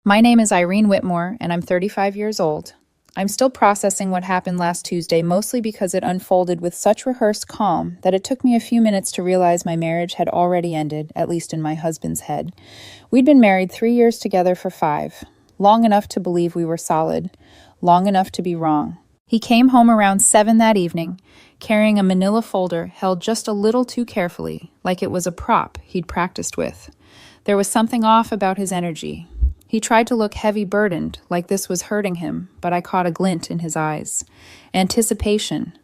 My name is Irene Whitmore, and I'm 35 years old. I'm still processing what happened last Tuesday, mostly because it unfolded with such rehearsed calm that it took me a few minutes to realize my marriage had already ended, at least in my husband's head. We'd been married 3 years together for 5, long enough to believe we were solid, long enough to be wrong. He came home around 7 that evening, carrying a manila folder held just a little too carefully, like it was a prop he'd practiced with. There was something off about his energy. He tried to look heavy-burdened, like this was hurting him, but I caught a glint in his eyes. Anticipation.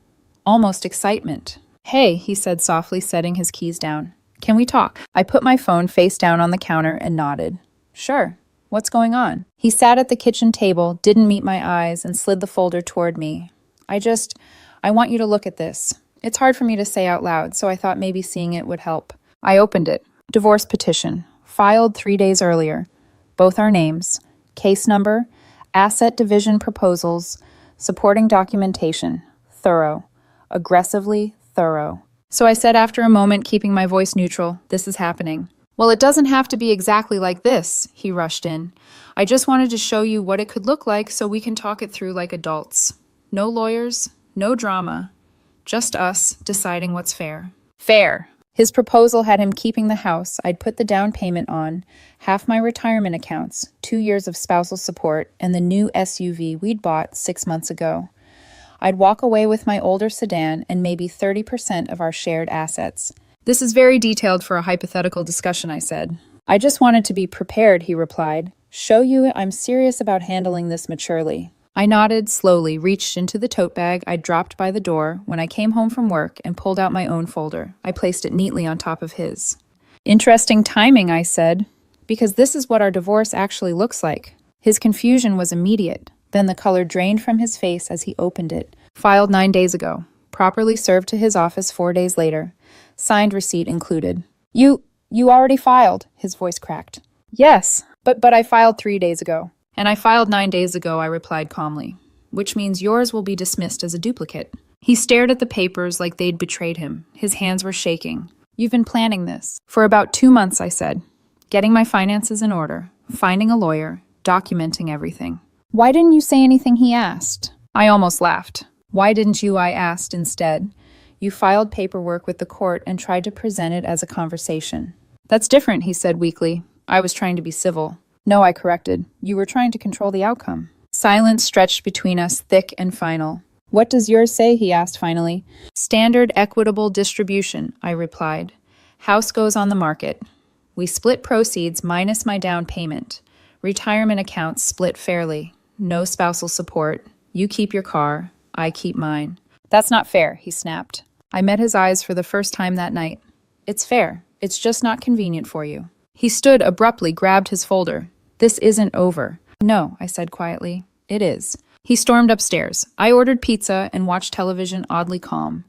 Almost excitement. "Hey," he said softly, setting his keys down. "Can we talk?" I put my phone face down on the counter and nodded. "Sure. What's going on?" He sat at the kitchen table, didn't meet my eyes, and slid the folder toward me. I want you to look at this. It's hard for me to say out loud, so I thought maybe seeing it would help." I opened it. Divorce petition. Filed 3 days earlier. Both our names. Case number. Asset division proposals. Supporting documentation. Thorough. Aggressively thorough. So I said after a moment, keeping my voice neutral, "This is happening." "Well, it doesn't have to be exactly like this," he rushed in. "I just wanted to show you what it could look like so we can talk it through like adults. No lawyers, no drama. Just us deciding what's fair." Fair. His proposal had him keeping the house I'd put the down payment on, half my retirement accounts, 2 years of spousal support, and the new SUV we'd bought 6 months ago. I'd walk away with my older sedan and maybe 30% of our shared assets. "This is very detailed for a hypothetical discussion," I said. "I just wanted to be prepared," he replied. "Show you I'm serious about handling this maturely." I nodded, slowly reached into the tote bag I'd dropped by the door when I came home from work and pulled out my own folder. I placed it neatly on top of his. "Interesting timing," I said, "because this is what our divorce actually looks like." His confusion was immediate. Then the color drained from his face as he opened it. Filed 9 days ago. Properly served to his office 4 days later. Signed receipt included. You already filed," his voice cracked. "Yes, but I filed 3 days ago." "And I filed 9 days ago," I replied calmly, "which means yours will be dismissed as a duplicate." He stared at the papers like they'd betrayed him. His hands were shaking. "You've been planning this." "For about 2 months," I said. "Getting my finances in order, finding a lawyer, documenting everything." "Why didn't you say anything he asked?" I almost laughed. "Why didn't you?" I asked instead. "You filed paperwork with the court and tried to present it as a conversation." "That's different," he said weakly. "I was trying to be civil." "No," I corrected. "You were trying to control the outcome." Silence stretched between us, thick and final. "What does yours say?" he asked finally. "Standard equitable distribution," I replied. "House goes on the market. We split proceeds minus my down payment. Retirement accounts split fairly. No spousal support. You keep your car. I keep mine." "That's not fair," he snapped. I met his eyes for the first time that night. "It's fair. It's just not convenient for you." He stood abruptly, grabbed his folder. "This isn't over." "No," I said quietly. "It is." He stormed upstairs. I ordered pizza and watched television, oddly calm.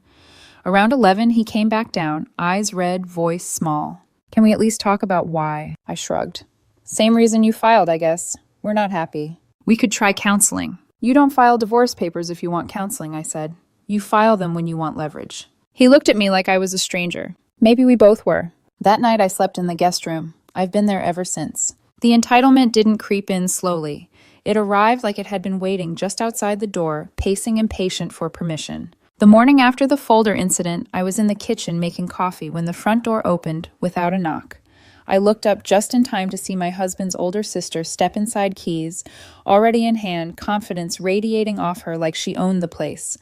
Around 11, he came back down, eyes red, voice small. "Can we at least talk about why?" I shrugged. "Same reason you filed, I guess. We're not happy." "We could try counseling." "You don't file divorce papers if you want counseling," I said. "You file them when you want leverage." He looked at me like I was a stranger. Maybe we both were. That night I slept in the guest room. I've been there ever since. The entitlement didn't creep in slowly. It arrived like it had been waiting just outside the door, pacing impatient for permission. The morning after the folder incident, I was in the kitchen making coffee when the front door opened without a knock. I looked up just in time to see my husband's older sister step inside, keys already in hand, confidence radiating off her like she owned the place.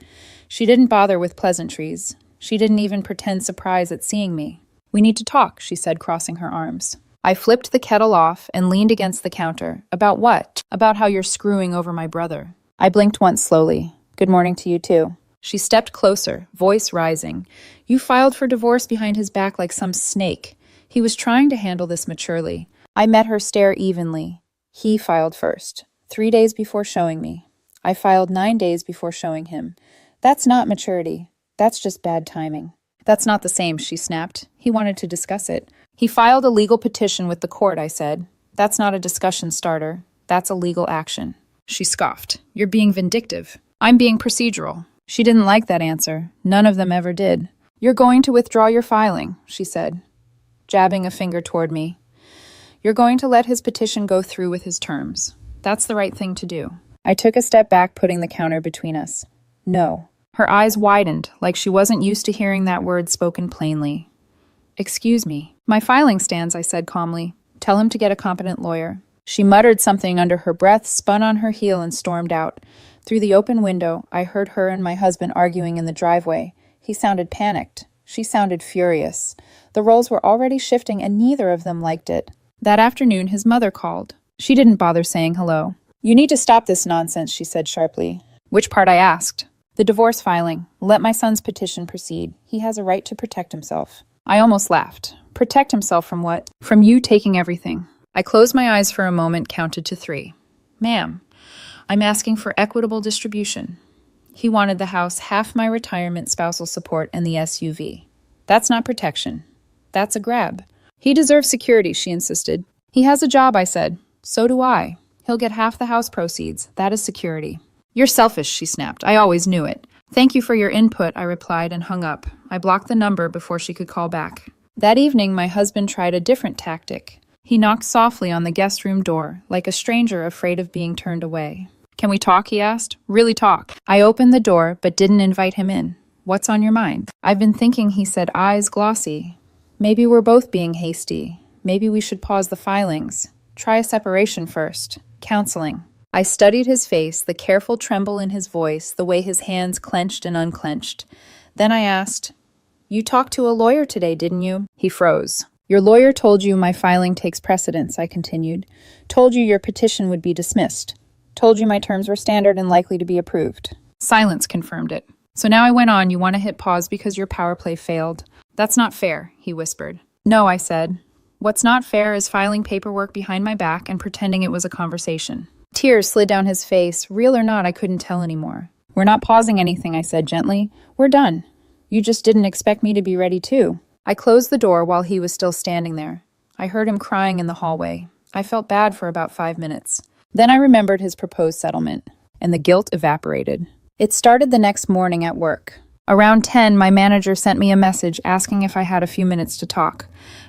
She didn't bother with pleasantries. She didn't even pretend surprise at seeing me. "We need to talk," she said, crossing her arms. I flipped the kettle off and leaned against the counter. "About what?" "About how you're screwing over my brother." I blinked once slowly. "Good morning to you too." She stepped closer, voice rising. "You filed for divorce behind his back like some snake. He was trying to handle this maturely." I met her stare evenly. He filed first, 3 days before showing me. I filed 9 days before showing him. That's not maturity. That's just bad timing. "That's not the same," she snapped. "He wanted to discuss it." "He filed a legal petition with the court," I said. "That's not a discussion starter. That's a legal action." She scoffed. "You're being vindictive." "I'm being procedural." She didn't like that answer. None of them ever did. "You're going to withdraw your filing," she said, jabbing a finger toward me. You're going to let his petition go through with his terms. That's the right thing to do. I took a step back, putting the counter between us. No. Her eyes widened, like she wasn't used to hearing that word spoken plainly. Excuse me. My filing stands, I said calmly. Tell him to get a competent lawyer. She muttered something under her breath, spun on her heel, and stormed out. Through the open window, I heard her and my husband arguing in the driveway. He sounded panicked. She sounded furious. The roles were already shifting, and neither of them liked it. That afternoon, his mother called. She didn't bother saying hello. You need to stop this nonsense, she said sharply. Which part? I asked. The divorce filing. Let my son's petition proceed. He has a right to protect himself. I almost laughed. Protect himself from what? From you taking everything. I closed my eyes for a moment, counted to 3. Ma'am, I'm asking for equitable distribution. He wanted the house, half my retirement, spousal support, and the SUV. That's not protection. That's a grab. He deserves security, she insisted. He has a job, I said. So do I. He'll get half the house proceeds. That is security. You're selfish, she snapped. I always knew it. Thank you for your input, I replied and hung up. I blocked the number before she could call back. That evening, my husband tried a different tactic. He knocked softly on the guest room door, like a stranger afraid of being turned away. Can we talk, he asked. Really talk. I opened the door, but didn't invite him in. What's on your mind? I've been thinking, he said, eyes glossy. Maybe we're both being hasty. Maybe we should pause the filings. Try a separation first. Counseling. I studied his face, the careful tremble in his voice, the way his hands clenched and unclenched. Then I asked, You talked to a lawyer today, didn't you? He froze. Your lawyer told you my filing takes precedence, I continued. Told you your petition would be dismissed. Told you my terms were standard and likely to be approved. Silence confirmed it. So now I went on, you want to hit pause because your power play failed. That's not fair, he whispered. No, I said. What's not fair is filing paperwork behind my back and pretending it was a conversation. Tears slid down his face. Real or not, I couldn't tell anymore. We're not pausing anything, I said gently. We're done. You just didn't expect me to be ready too. I closed the door while he was still standing there. I heard him crying in the hallway. I felt bad for about 5 minutes. Then I remembered his proposed settlement, and the guilt evaporated. It started the next morning at work. Around 10, my manager sent me a message asking if I had a few minutes to talk.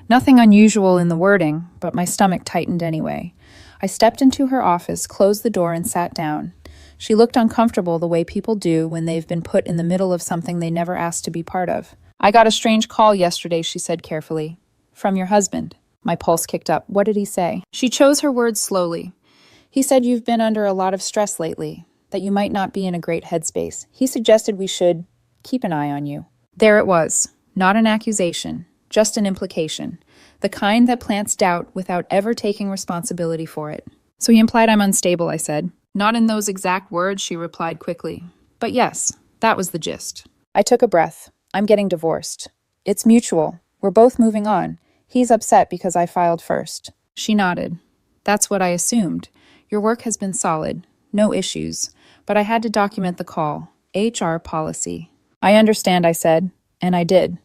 Nothing unusual in the wording, but my stomach tightened anyway. I stepped into her office, closed the door, and sat down. She looked uncomfortable the way people do when they've been put in the middle of something they never asked to be part of. I got a strange call yesterday, she said carefully. From your husband. My pulse kicked up. What did he say? She chose her words slowly. He said you've been under a lot of stress lately, that you might not be in a great headspace. He suggested we should keep an eye on you. There it was. Not an accusation, just an implication. The kind that plants doubt without ever taking responsibility for it. So he implied I'm unstable, I said. Not in those exact words, she replied quickly. But yes, that was the gist. I took a breath. I'm getting divorced. It's mutual. We're both moving on. He's upset because I filed first. She nodded. That's what I assumed. Your work has been solid. No issues. But I had to document the call. HR policy. I understand, I said. And I did.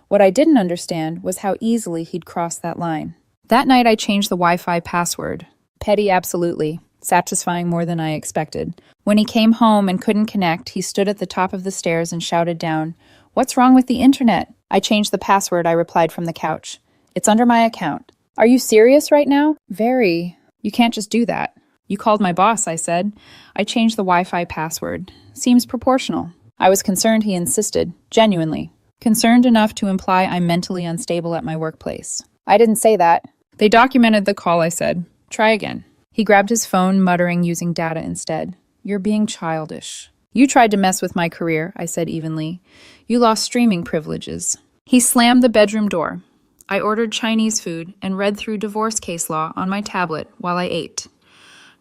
What I didn't understand was how easily he'd crossed that line. That night I changed the Wi-Fi password. Petty, absolutely. Satisfying more than I expected. When he came home and couldn't connect, he stood at the top of the stairs and shouted down, What's wrong with the internet? I changed the password, I replied from the couch. It's under my account. Are you serious right now? Very. You can't just do that. You called my boss, I said. I changed the Wi-Fi password. Seems proportional. I was concerned he insisted. Genuinely. Concerned enough to imply I'm mentally unstable at my workplace. I didn't say that. They documented the call, I said. Try again. He grabbed his phone, muttering using data instead. You're being childish. You tried to mess with my career, I said evenly. You lost streaming privileges. He slammed the bedroom door. I ordered Chinese food and read through divorce case law on my tablet while I ate.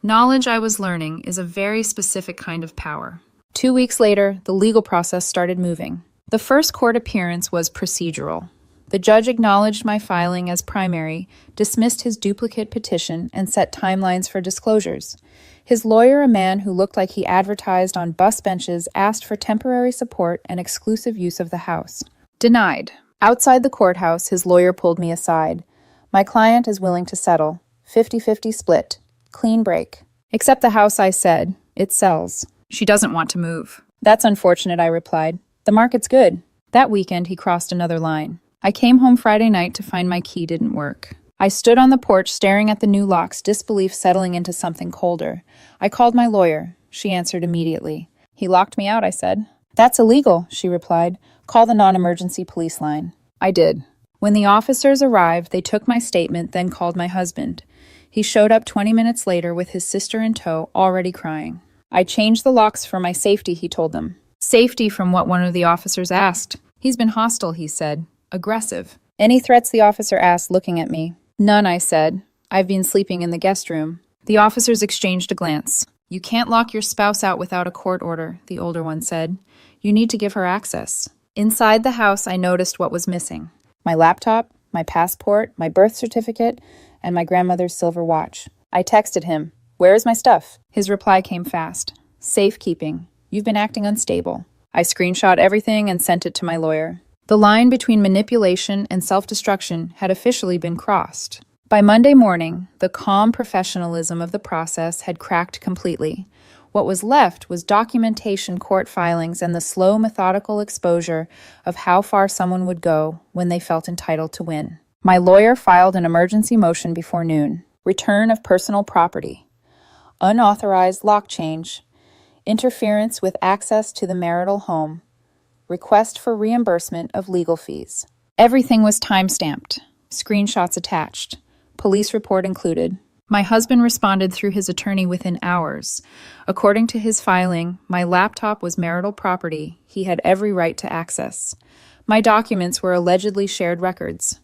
Knowledge I was learning is a very specific kind of power. 2 weeks later, the legal process started moving. The first court appearance was procedural. The judge acknowledged my filing as primary, dismissed his duplicate petition, and set timelines for disclosures. His lawyer, a man who looked like he advertised on bus benches, asked for temporary support and exclusive use of the house. Denied. Outside the courthouse, his lawyer pulled me aside. My client is willing to settle. 50-50 split. Clean break. Except the house, I said. It sells. She doesn't want to move. That's unfortunate, I replied. The market's good. That weekend, he crossed another line. I came home Friday night to find my key didn't work. I stood on the porch staring at the new locks, disbelief settling into something colder. I called my lawyer. She answered immediately. He locked me out, I said. That's illegal, she replied. Call the non-emergency police line. I did. When the officers arrived, they took my statement, then called my husband. He showed up 20 minutes later with his sister in tow, already crying. I changed the locks for my safety, he told them. Safety from what one of the officers asked. He's been hostile, he said. Aggressive. Any threats, the officer asked, looking at me. None, I said. I've been sleeping in the guest room. The officers exchanged a glance. You can't lock your spouse out without a court order, the older one said. You need to give her access. Inside the house, I noticed what was missing. My laptop, my passport, my birth certificate, and my grandmother's silver watch. I texted him, "Where is my stuff?" His reply came fast. Safekeeping. You've been acting unstable. I screenshot everything and sent it to my lawyer. The line between manipulation and self-destruction had officially been crossed. By Monday morning, the calm professionalism of the process had cracked completely. What was left was documentation, court filings, and the slow, methodical exposure of how far someone would go when they felt entitled to win. My lawyer filed an emergency motion before noon. Return of personal property. Unauthorized lock change. Interference with access to the marital home. Request for reimbursement of legal fees. Everything was time-stamped. Screenshots attached. Police report included. My husband responded through his attorney within hours. According to his filing, my laptop was marital property he had every right to access. My documents were allegedly shared records.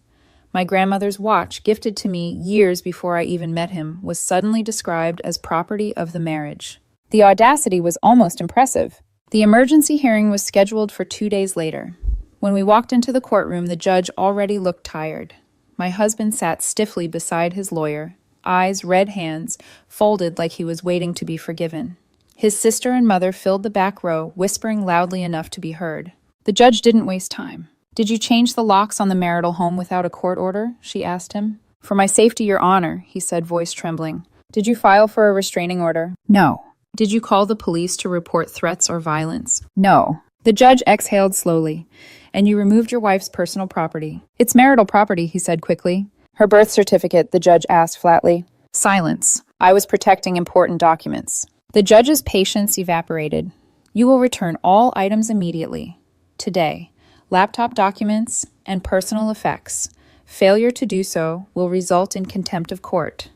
My grandmother's watch, gifted to me years before I even met him, was suddenly described as property of the marriage. The audacity was almost impressive. The emergency hearing was scheduled for 2 days later. When we walked into the courtroom, the judge already looked tired. My husband sat stiffly beside his lawyer, eyes, red hands, folded like he was waiting to be forgiven. His sister and mother filled the back row, whispering loudly enough to be heard. The judge didn't waste time. "Did you change the locks on the marital home without a court order?" she asked him. "For my safety, Your Honor," he said, voice trembling. "Did you file for a restraining order?" "No." "Did you call the police to report threats or violence?" "No." The judge exhaled slowly. "And you removed your wife's personal property." "It's marital property," he said quickly. "Her birth certificate," the judge asked flatly. Silence. I was protecting important documents. The judge's patience evaporated. "You will return all items immediately. Today. Laptop documents and personal effects. Failure to do so will result in contempt of court.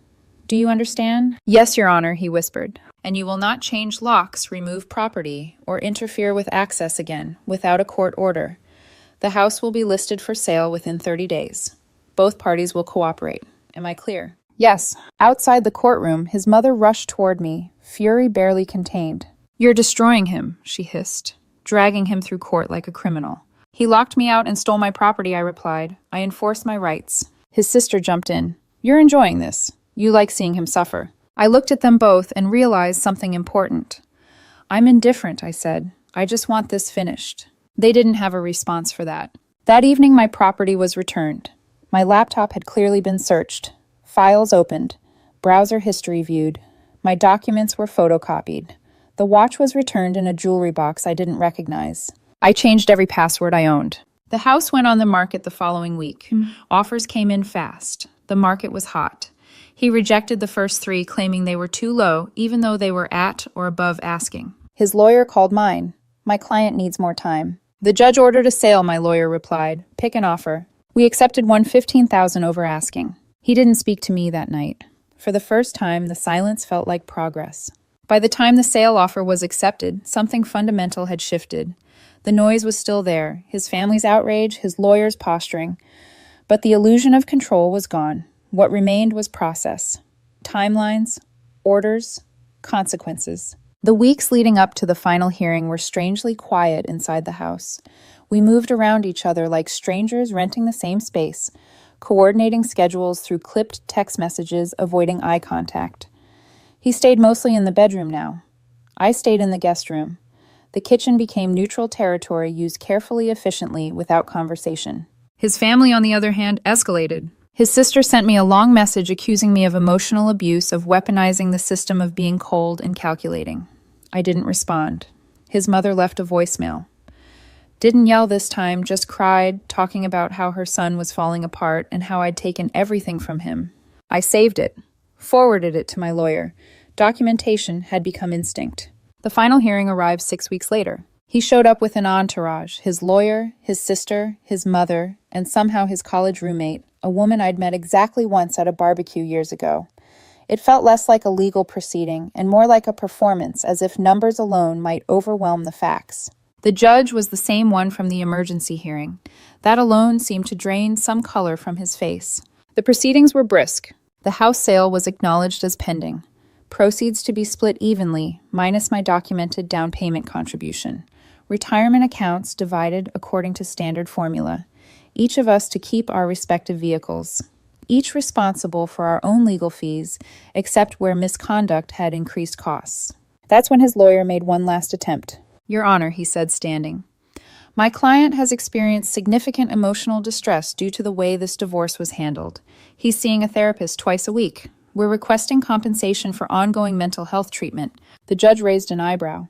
Do you understand?" "Yes, Your Honor," he whispered. "And you will not change locks, remove property, or interfere with access again without a court order. The house will be listed for sale within 30 days. Both parties will cooperate. Am I clear?" "Yes." Outside the courtroom, his mother rushed toward me, fury barely contained. "You're destroying him," she hissed, "dragging him through court like a criminal." "He locked me out and stole my property," I replied. "I enforce my rights." His sister jumped in. "You're enjoying this. You like seeing him suffer." I looked at them both and realized something important. "I'm indifferent," I said. "I just want this finished." They didn't have a response for that. That evening, my property was returned. My laptop had clearly been searched. Files opened. Browser history viewed. My documents were photocopied. The watch was returned in a jewelry box I didn't recognize. I changed every password I owned. The house went on the market the following week. Offers came in fast. The market was hot. He rejected the first 3, claiming they were too low, even though they were at or above asking. His lawyer called mine. "My client needs more time." "The judge ordered a sale," my lawyer replied. "Pick an offer." We accepted $115,000 over asking. He didn't speak to me that night. For the first time, the silence felt like progress. By the time the sale offer was accepted, something fundamental had shifted. The noise was still there, his family's outrage, his lawyer's posturing. But the illusion of control was gone. What remained was process. Timelines, orders, consequences. The weeks leading up to the final hearing were strangely quiet inside the house. We moved around each other like strangers renting the same space, coordinating schedules through clipped text messages, avoiding eye contact. He stayed mostly in the bedroom now. I stayed in the guest room. The kitchen became neutral territory used carefully, efficiently, without conversation. His family, on the other hand, escalated. His sister sent me a long message accusing me of emotional abuse, of weaponizing the system, of being cold and calculating. I didn't respond. His mother left a voicemail. Didn't yell this time, just cried, talking about how her son was falling apart and how I'd taken everything from him. I saved it, forwarded it to my lawyer. Documentation had become instinct. The final hearing arrived 6 weeks later. He showed up with an entourage, his lawyer, his sister, his mother, and somehow his college roommate, a woman I'd met exactly once at a barbecue years ago. It felt less like a legal proceeding and more like a performance, as if numbers alone might overwhelm the facts. The judge was the same one from the emergency hearing. That alone seemed to drain some color from his face. The proceedings were brisk. The house sale was acknowledged as pending. Proceeds to be split evenly, minus my documented down payment contribution. Retirement accounts divided according to standard formula. Each of us to keep our respective vehicles. Each responsible for our own legal fees, except where misconduct had increased costs. That's when his lawyer made one last attempt. "Your Honor," he said, standing. "My client has experienced significant emotional distress due to the way this divorce was handled. He's seeing a therapist twice a week. We're requesting compensation for ongoing mental health treatment." The judge raised an eyebrow.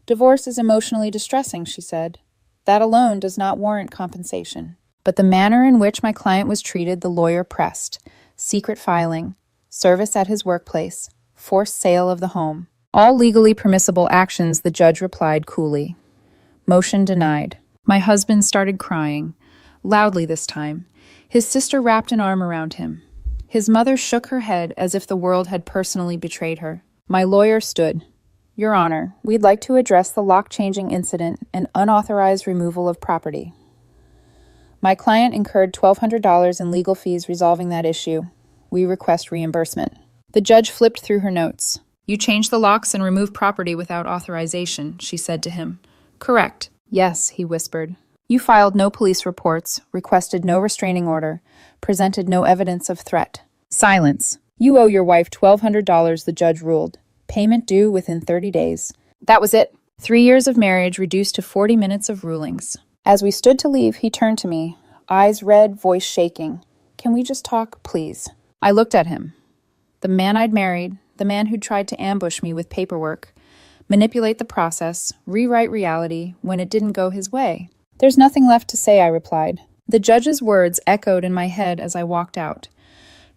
"Divorce is emotionally distressing," she said. "That alone does not warrant compensation." But the manner in which my client was treated, the lawyer pressed. Secret filing, service at his workplace, forced sale of the home. All legally permissible actions, the judge replied coolly. Motion denied. My husband started crying, loudly this time. His sister wrapped an arm around him. His mother shook her head as if the world had personally betrayed her. My lawyer stood. "Your Honor, we'd like to address the lock-changing incident and unauthorized removal of property. My client incurred $1,200 in legal fees resolving that issue. We request reimbursement." The judge flipped through her notes. "You changed the locks and removed property without authorization," she said to him. "Correct." "Yes," he whispered. "You filed no police reports, requested no restraining order, presented no evidence of threat." Silence. "You owe your wife $1,200, the judge ruled. Payment due within 30 days. That was it. 3 years of marriage reduced to 40 minutes of rulings. As we stood to leave, he turned to me, eyes red, voice shaking. "Can we just talk, please?" I looked at him. The man I'd married, the man who'd tried to ambush me with paperwork, manipulate the process, rewrite reality when it didn't go his way. "There's nothing left to say," I replied. The judge's words echoed in my head as I walked out.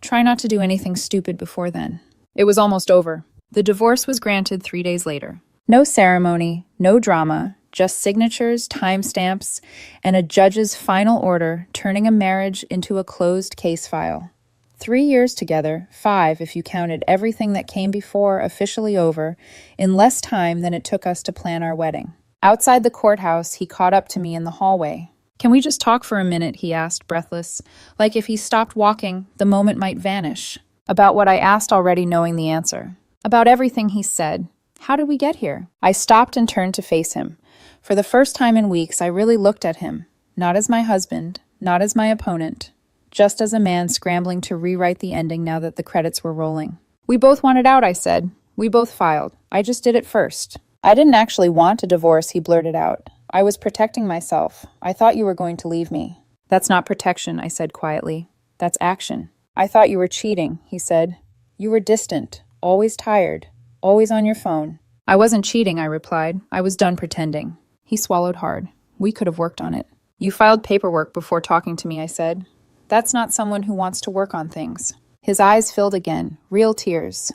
Try not to do anything stupid before then. It was almost over. The divorce was granted 3 days later. No ceremony, no drama, just signatures, timestamps, and a judge's final order turning a marriage into a closed case file. 3 years together, 5 if you counted everything that came before officially over, in less time than it took us to plan our wedding. Outside the courthouse, he caught up to me in the hallway. "Can we just talk for a minute?" he asked, breathless, like if he stopped walking, the moment might vanish. About what I asked already, knowing the answer. About everything he said. How did we get here? I stopped and turned to face him. For the first time in weeks, I really looked at him, not as my husband, not as my opponent, just as a man scrambling to rewrite the ending now that the credits were rolling. "We both wanted out," I said. "We both filed. I just did it first." "I didn't actually want a divorce," he blurted out. "I was protecting myself. I thought you were going to leave me." "That's not protection," I said quietly. "That's action." "I thought you were cheating," he said. "You were distant, always tired, always on your phone." "I wasn't cheating," I replied. "I was done pretending." He swallowed hard. "We could have worked on it." "You filed paperwork before talking to me," I said. "That's not someone who wants to work on things." His eyes filled again, real tears.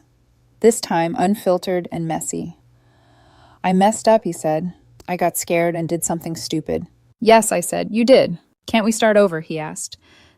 This time unfiltered and messy. "I messed up," he said. "I got scared and did something stupid." "Yes," I said, "you did." "Can't we start over?" he asked.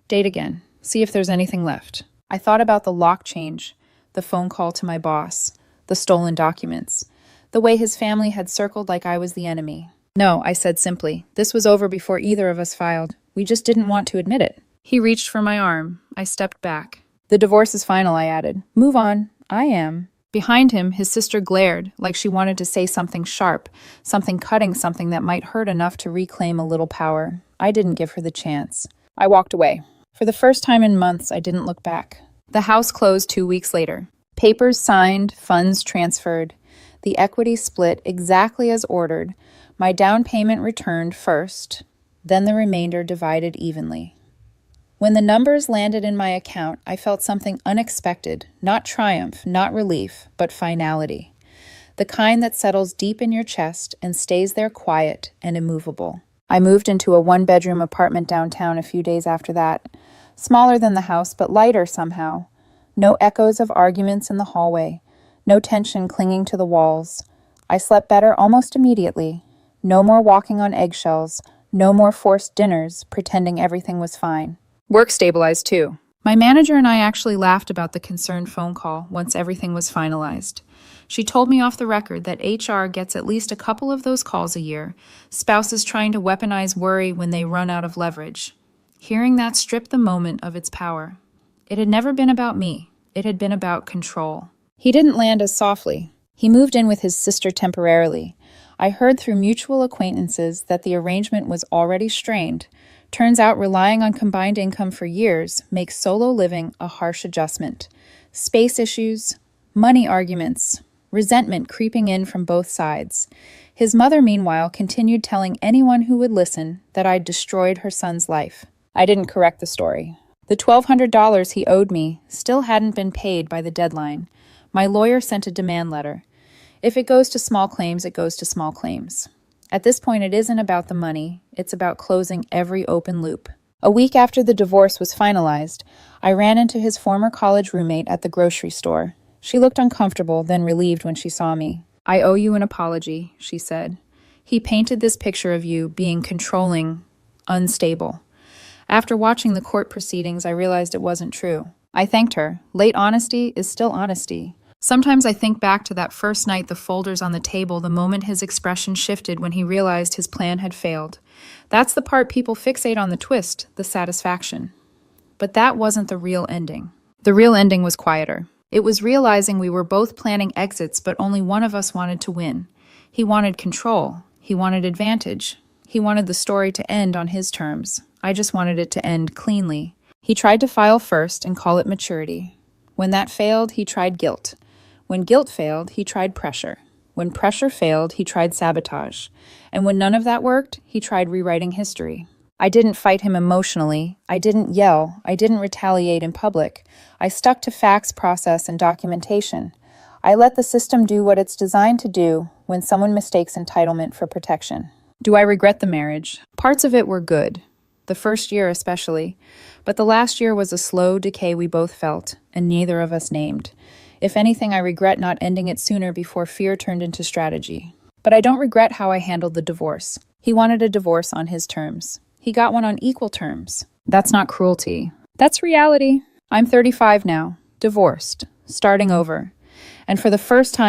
"Date again. See if there's anything left." I thought about the lock change, the phone call to my boss, the stolen documents, the way his family had circled like I was the enemy. "No," I said simply. "This was over before either of us filed. We just didn't want to admit it." He reached for my arm. I stepped back. "The divorce is final," I added. "Move on. I am." Behind him, his sister glared, like she wanted to say something sharp, something cutting, something that might hurt enough to reclaim a little power. I didn't give her the chance. I walked away. For the first time in months, I didn't look back. The house closed 2 weeks later. Papers signed, funds transferred. The equity split exactly as ordered. My down payment returned first, then the remainder divided evenly. When the numbers landed in my account, I felt something unexpected, not triumph, not relief, but finality. The kind that settles deep in your chest and stays there quiet and immovable. I moved into a one-bedroom apartment downtown a few days after that. Smaller than the house, but lighter somehow. No echoes of arguments in the hallway. No tension clinging to the walls. I slept better almost immediately. No more walking on eggshells. No more forced dinners, pretending everything was fine. Work stabilized too. My manager and I actually laughed about the concerned phone call once everything was finalized. She told me off the record that HR gets at least a couple of those calls a year, spouses trying to weaponize worry when they run out of leverage. Hearing that stripped the moment of its power. It had never been about me. It had been about control. He didn't land as softly. He moved in with his sister temporarily. I heard through mutual acquaintances that the arrangement was already strained. Turns out relying on combined income for years makes solo living a harsh adjustment. Space issues, money arguments, resentment creeping in from both sides. His mother, meanwhile, continued telling anyone who would listen that I'd destroyed her son's life. I didn't correct the story. The $1,200 he owed me still hadn't been paid by the deadline. My lawyer sent a demand letter. If it goes to small claims, it goes to small claims. At this point, it isn't about the money. It's about closing every open loop. A week after the divorce was finalized, I ran into his former college roommate at the grocery store. She looked uncomfortable, then relieved when she saw me. "I owe you an apology," she said. "He painted this picture of you being controlling, unstable." After watching the court proceedings, I realized it wasn't true. I thanked her. Late honesty is still honesty. Sometimes I think back to that first night, the folders on the table, the moment his expression shifted when he realized his plan had failed. That's the part people fixate on, the twist, the satisfaction. But that wasn't the real ending. The real ending was quieter. It was realizing we were both planning exits, but only one of us wanted to win. He wanted control. He wanted advantage. He wanted the story to end on his terms. I just wanted it to end cleanly. He tried to file first and call it maturity. When that failed, he tried guilt. When guilt failed, he tried pressure. When pressure failed, he tried sabotage. And when none of that worked, he tried rewriting history. I didn't fight him emotionally. I didn't yell. I didn't retaliate in public. I stuck to facts, process, and documentation. I let the system do what it's designed to do when someone mistakes entitlement for protection. Do I regret the marriage? Parts of it were good. The first year especially. But the last year was a slow decay we both felt, and neither of us named. If anything, I regret not ending it sooner before fear turned into strategy. But I don't regret how I handled the divorce. He wanted a divorce on his terms. He got one on equal terms. That's not cruelty. That's reality. I'm 35 now, divorced, starting over. And for the first time,